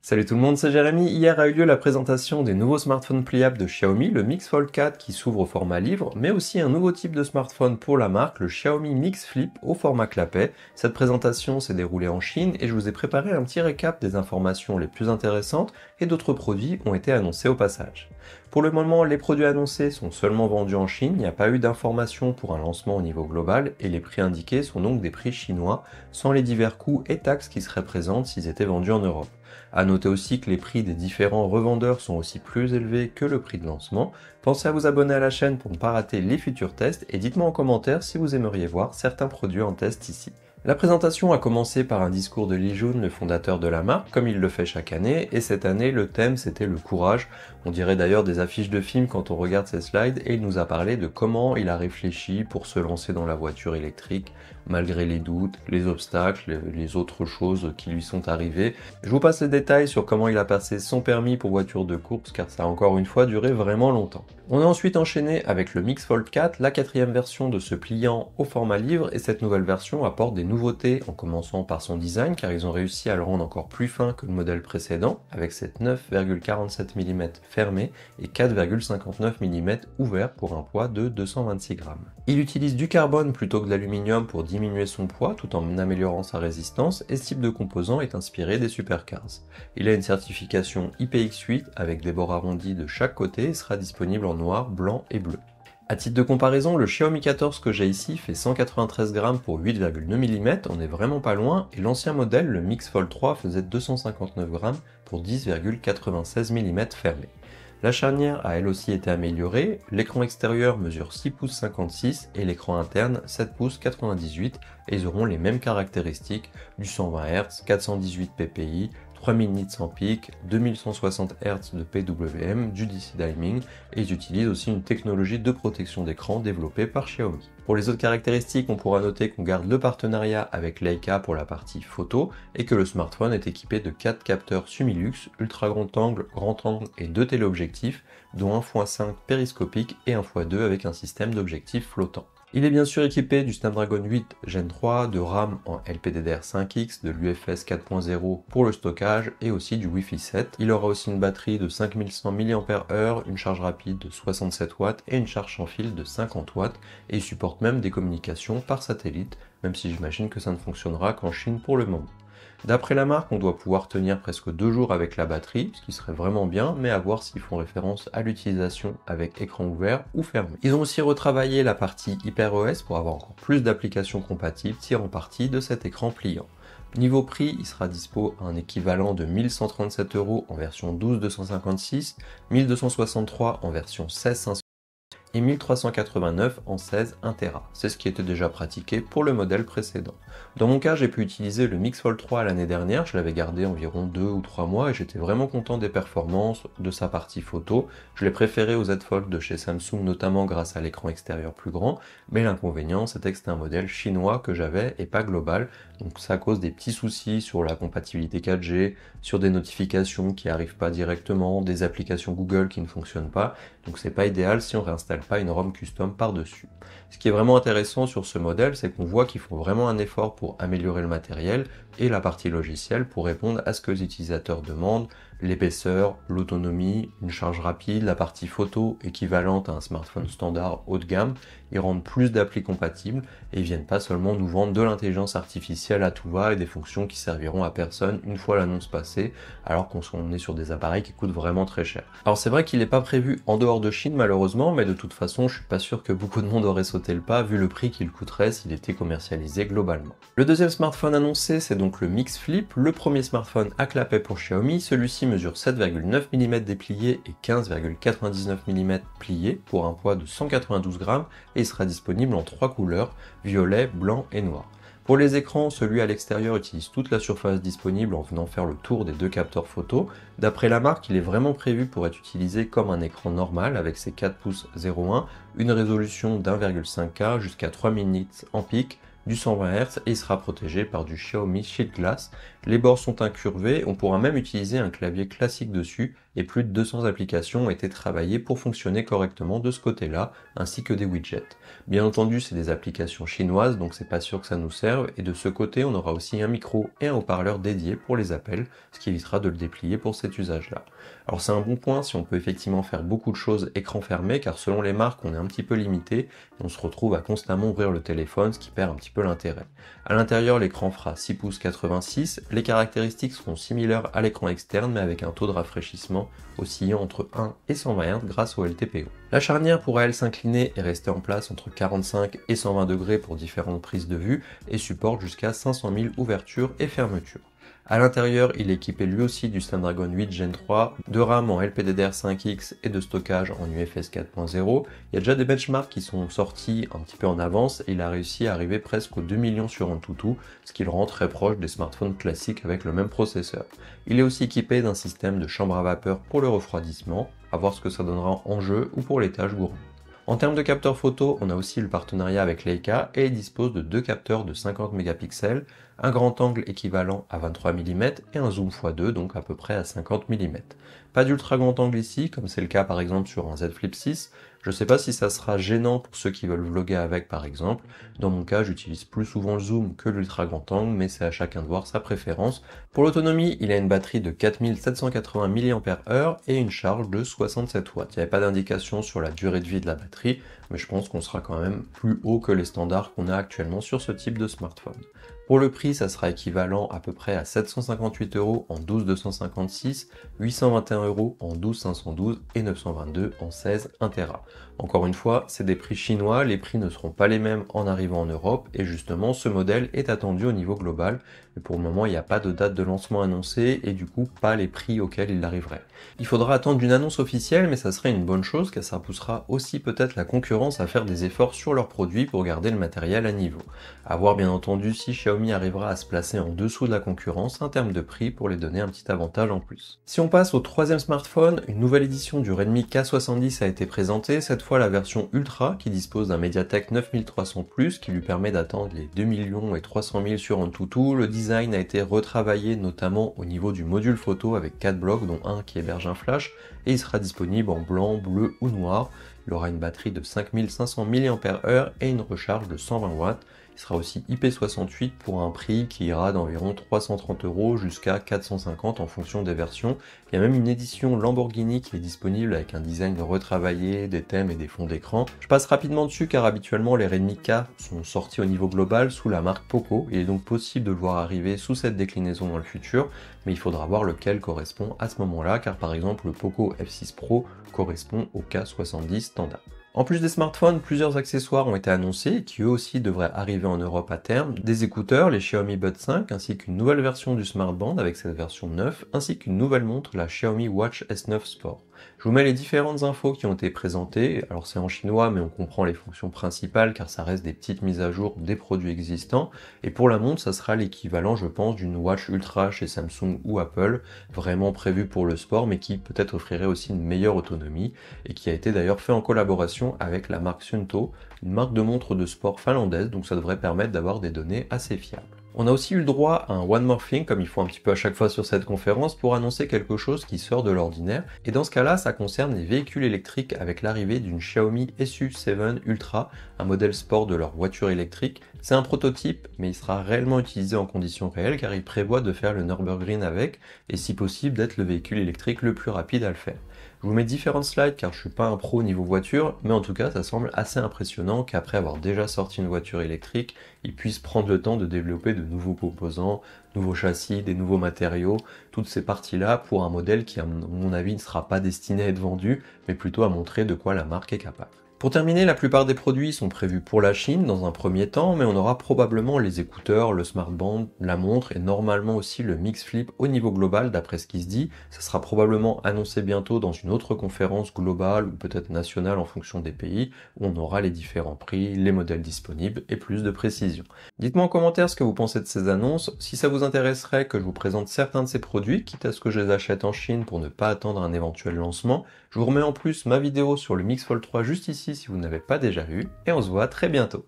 Salut tout le monde, c'est Jérémy. Hier a eu lieu la présentation des nouveaux smartphones pliables de Xiaomi, le Mix Fold 4 qui s'ouvre au format livre, mais aussi un nouveau type de smartphone pour la marque, le Xiaomi Mix Flip au format clapet. Cette présentation s'est déroulée en Chine et je vous ai préparé un petit récap des informations les plus intéressantes et d'autres produits ont été annoncés au passage. Pour le moment, les produits annoncés sont seulement vendus en Chine, il n'y a pas eu d'informations pour un lancement au niveau global et les prix indiqués sont donc des prix chinois, sans les divers coûts et taxes qui seraient présentes s'ils étaient vendus en Europe. À noter aussi que les prix des différents revendeurs sont aussi plus élevés que le prix de lancement. Pensez à vous abonner à la chaîne pour ne pas rater les futurs tests et dites-moi en commentaire si vous aimeriez voir certains produits en test ici. La présentation a commencé par un discours de Li Jun, le fondateur de la marque, comme il le fait chaque année, et cette année le thème c'était le courage. On dirait d'ailleurs des affiches de films quand on regarde ces slides, et il nous a parlé de comment il a réfléchi pour se lancer dans la voiture électrique, malgré les doutes, les obstacles, les autres choses qui lui sont arrivées. Je vous passe les détails sur comment il a passé son permis pour voiture de course, car ça a encore une fois duré vraiment longtemps. On a ensuite enchaîné avec le Mix Fold 4, la quatrième version de ce pliant au format livre, et cette nouvelle version apporte des nouveautés en commençant par son design, car ils ont réussi à le rendre encore plus fin que le modèle précédent, avec cette 9,47 mm fermée et 4,59 mm ouvert pour un poids de 226 grammes. Il utilise du carbone plutôt que de l'aluminium pour diminuer son poids tout en améliorant sa résistance, et ce type de composant est inspiré des supercars. Il a une certification IPX8 avec des bords arrondis de chaque côté et sera disponible en noir, blanc et bleu. A titre de comparaison, le Xiaomi 14 que j'ai ici fait 193 grammes pour 8,9 mm, on est vraiment pas loin, et l'ancien modèle, le Mix Fold 3, faisait 259 grammes pour 10,96 mm fermé. La charnière a elle aussi été améliorée, l'écran extérieur mesure 6 pouces 56 et l'écran interne 7 pouces 98 et ils auront les mêmes caractéristiques du 120 Hz, 418 ppi, 3000 nits en pic, 2160 Hz de PWM, du DC Diming et ils utilisent aussi une technologie de protection d'écran développée par Xiaomi. Pour les autres caractéristiques, on pourra noter qu'on garde le partenariat avec Leica pour la partie photo et que le smartphone est équipé de 4 capteurs Sumilux, ultra grand angle et 2 téléobjectifs, dont 1.5 périscopique et 1.2 avec un système d'objectifs flottants. Il est bien sûr équipé du Snapdragon 8 Gen 3, de RAM en LPDDR5X, de l'UFS 4.0 pour le stockage et aussi du Wi-Fi 7. Il aura aussi une batterie de 5100 mAh, une charge rapide de 67 watts et une charge sans fil de 50 watts et il supporte même des communications par satellite, même si j'imagine que ça ne fonctionnera qu'en Chine pour le moment. D'après la marque, on doit pouvoir tenir presque 2 jours avec la batterie, ce qui serait vraiment bien, mais à voir s'ils font référence à l'utilisation avec écran ouvert ou fermé. Ils ont aussi retravaillé la partie HyperOS pour avoir encore plus d'applications compatibles tirant parti de cet écran pliant. Niveau prix, il sera dispo à un équivalent de 1137 € en version 12 256, 1263 en version 16 500 et 1389 en 16 1 Tera. C'est ce qui était déjà pratiqué pour le modèle précédent. Dans mon cas, j'ai pu utiliser le Mix Fold 3 l'année dernière, je l'avais gardé environ 2 ou 3 mois et j'étais vraiment content des performances, de sa partie photo. Je l'ai préféré au Z Fold de chez Samsung, notamment grâce à l'écran extérieur plus grand, mais l'inconvénient c'était que c'était un modèle chinois que j'avais et pas global, donc ça cause des petits soucis sur la compatibilité 4G, sur des notifications qui n'arrivent pas directement, des applications Google qui ne fonctionnent pas, donc c'est pas idéal si on réinstalle pas une ROM custom par-dessus. Ce qui est vraiment intéressant sur ce modèle, c'est qu'on voit qu'ils font vraiment un effort pour améliorer le matériel et la partie logicielle pour répondre à ce que les utilisateurs demandent, l'épaisseur, l'autonomie, une charge rapide, la partie photo équivalente à un smartphone standard haut de gamme. Ils rendent plus d'applis compatibles et ils viennent pas seulement nous vendre de l'intelligence artificielle à tout va et des fonctions qui serviront à personne une fois l'annonce passée, alors qu'on est sur des appareils qui coûtent vraiment très cher. Alors c'est vrai qu'il n'est pas prévu en dehors de Chine malheureusement, mais de toute façon je suis pas sûr que beaucoup de monde aurait sauté le pas vu le prix qu'il coûterait s'il était commercialisé globalement. Le deuxième smartphone annoncé c'est donc le Mix Flip, le premier smartphone à clapet pour Xiaomi. Celui-ci mesure 7,9 mm déplié et 15,99 mm plié pour un poids de 192 grammes et il sera disponible en 3 couleurs, violet, blanc et noir. Pour les écrans, celui à l'extérieur utilise toute la surface disponible en venant faire le tour des 2 capteurs photo. D'après la marque, il est vraiment prévu pour être utilisé comme un écran normal avec ses 4 pouces 0.1, une résolution d'1,5K jusqu'à 3000 nits en pic, du 120 Hz et il sera protégé par du Xiaomi Shield Glass. Les bords sont incurvés, on pourra même utiliser un clavier classique dessus et plus de 200 applications ont été travaillées pour fonctionner correctement de ce côté-là, ainsi que des widgets. Bien entendu, c'est des applications chinoises, donc c'est pas sûr que ça nous serve, et de ce côté, on aura aussi un micro et un haut-parleur dédié pour les appels, ce qui évitera de le déplier pour cet usage-là. Alors c'est un bon point si on peut effectivement faire beaucoup de choses écran fermé, car selon les marques, on est un petit peu limité, et on se retrouve à constamment ouvrir le téléphone, ce qui perd un petit peu l'intérêt. À l'intérieur, l'écran fera 6 pouces 86, les caractéristiques seront similaires à l'écran externe, mais avec un taux de rafraîchissement oscillant entre 1 et 120 Hz grâce au LTPO. La charnière pourra elle s'incliner et rester en place entre 45 et 120 degrés pour différentes prises de vue et supporte jusqu'à 500 000 ouvertures et fermetures. À l'intérieur, il est équipé lui aussi du Snapdragon 8 Gen 3, de RAM en LPDDR5X et de stockage en UFS 4.0. Il y a déjà des benchmarks qui sont sortis un petit peu en avance et il a réussi à arriver presque aux 2 millions sur AnTuTu, ce qui le rend très proche des smartphones classiques avec le même processeur. Il est aussi équipé d'un système de chambre à vapeur pour le refroidissement, à voir ce que ça donnera en jeu ou pour les tâches gourmandes. En termes de capteurs photo, on a aussi le partenariat avec Leica et il dispose de deux capteurs de 50 mégapixels, un grand angle équivalent à 23 mm et un zoom x2 donc à peu près à 50 mm. Pas d'ultra grand angle ici, comme c'est le cas par exemple sur un Z Flip 6. Je sais pas si ça sera gênant pour ceux qui veulent vlogger avec par exemple. Dans mon cas, j'utilise plus souvent le zoom que l'ultra grand angle, mais c'est à chacun de voir sa préférence. Pour l'autonomie, il a une batterie de 4780 mAh et une charge de 67 watts. Il n'y avait pas d'indication sur la durée de vie de la batterie, mais je pense qu'on sera quand même plus haut que les standards qu'on a actuellement sur ce type de smartphone. Pour le prix, ça sera équivalent à peu près à 758 € en 12,256, 821 € en 12,512 et 922 en 16 1 Tera. Encore une fois, c'est des prix chinois, les prix ne seront pas les mêmes en arrivant en Europe et justement ce modèle est attendu au niveau global, mais pour le moment il n'y a pas de date de lancement annoncée et du coup pas les prix auxquels il arriverait. Il faudra attendre une annonce officielle, mais ça serait une bonne chose car ça poussera aussi peut-être la concurrence à faire des efforts sur leurs produits pour garder le matériel à niveau. À voir bien entendu si Xiaomi arrivera à se placer en dessous de la concurrence en termes de prix pour les donner un petit avantage en plus. Si on passe au troisième smartphone, une nouvelle édition du Redmi K70 a été présentée, cette fois la version Ultra qui dispose d'un Mediatek 9300+, qui lui permet d'atteindre les 2 300 000 sur AnTuTu. Le design a été retravaillé notamment au niveau du module photo avec 4 blocs dont un qui héberge un flash et il sera disponible en blanc, bleu ou noir. Il aura une batterie de 5500 mAh et une recharge de 120 watts. Il sera aussi IP68 pour un prix qui ira d'environ 330 € jusqu'à 450 en fonction des versions. Il y a même une édition Lamborghini qui est disponible avec un design retravaillé, des thèmes et des fonds d'écran. Je passe rapidement dessus car habituellement les Redmi K sont sortis au niveau global sous la marque Poco. Il est donc possible de le voir arriver sous cette déclinaison dans le futur, mais il faudra voir lequel correspond à ce moment-là car par exemple le Poco F6 Pro correspond au K70 standard. En plus des smartphones, plusieurs accessoires ont été annoncés qui eux aussi devraient arriver en Europe à terme. Des écouteurs, les Xiaomi Buds 5, ainsi qu'une nouvelle version du smartband avec cette version 9, ainsi qu'une nouvelle montre, la Xiaomi Watch S9 Sport. Je vous mets les différentes infos qui ont été présentées, alors c'est en chinois mais on comprend les fonctions principales car ça reste des petites mises à jour des produits existants, et pour la montre ça sera l'équivalent je pense d'une Watch Ultra chez Samsung ou Apple, vraiment prévue pour le sport mais qui peut-être offrirait aussi une meilleure autonomie, et qui a été d'ailleurs fait en collaboration avec la marque Suunto, une marque de montre de sport finlandaise, donc ça devrait permettre d'avoir des données assez fiables. On a aussi eu le droit à un One More Thing, comme il faut un petit peu à chaque fois sur cette conférence, pour annoncer quelque chose qui sort de l'ordinaire, et dans ce cas-là, ça concerne les véhicules électriques avec l'arrivée d'une Xiaomi SU7 Ultra, un modèle sport de leur voiture électrique. C'est un prototype, mais il sera réellement utilisé en conditions réelles, car il prévoit de faire le Nürburgring avec, et si possible d'être le véhicule électrique le plus rapide à le faire. Je vous mets différentes slides car je suis pas un pro niveau voiture, mais en tout cas ça semble assez impressionnant qu'après avoir déjà sorti une voiture électrique, ils puissent prendre le temps de développer de nouveaux composants, nouveaux châssis, des nouveaux matériaux, toutes ces parties-là pour un modèle qui à mon avis ne sera pas destiné à être vendu, mais plutôt à montrer de quoi la marque est capable. Pour terminer, la plupart des produits sont prévus pour la Chine dans un premier temps, mais on aura probablement les écouteurs, le smartband, la montre et normalement aussi le Mix Flip au niveau global d'après ce qui se dit. Ça sera probablement annoncé bientôt dans une autre conférence globale ou peut-être nationale en fonction des pays, où on aura les différents prix, les modèles disponibles et plus de précision. Dites-moi en commentaire ce que vous pensez de ces annonces, si ça vous intéresserait que je vous présente certains de ces produits, quitte à ce que je les achète en Chine pour ne pas attendre un éventuel lancement. Je vous remets en plus ma vidéo sur le Mix Fold 3 juste ici si vous n'avez pas déjà vu, et on se voit très bientôt.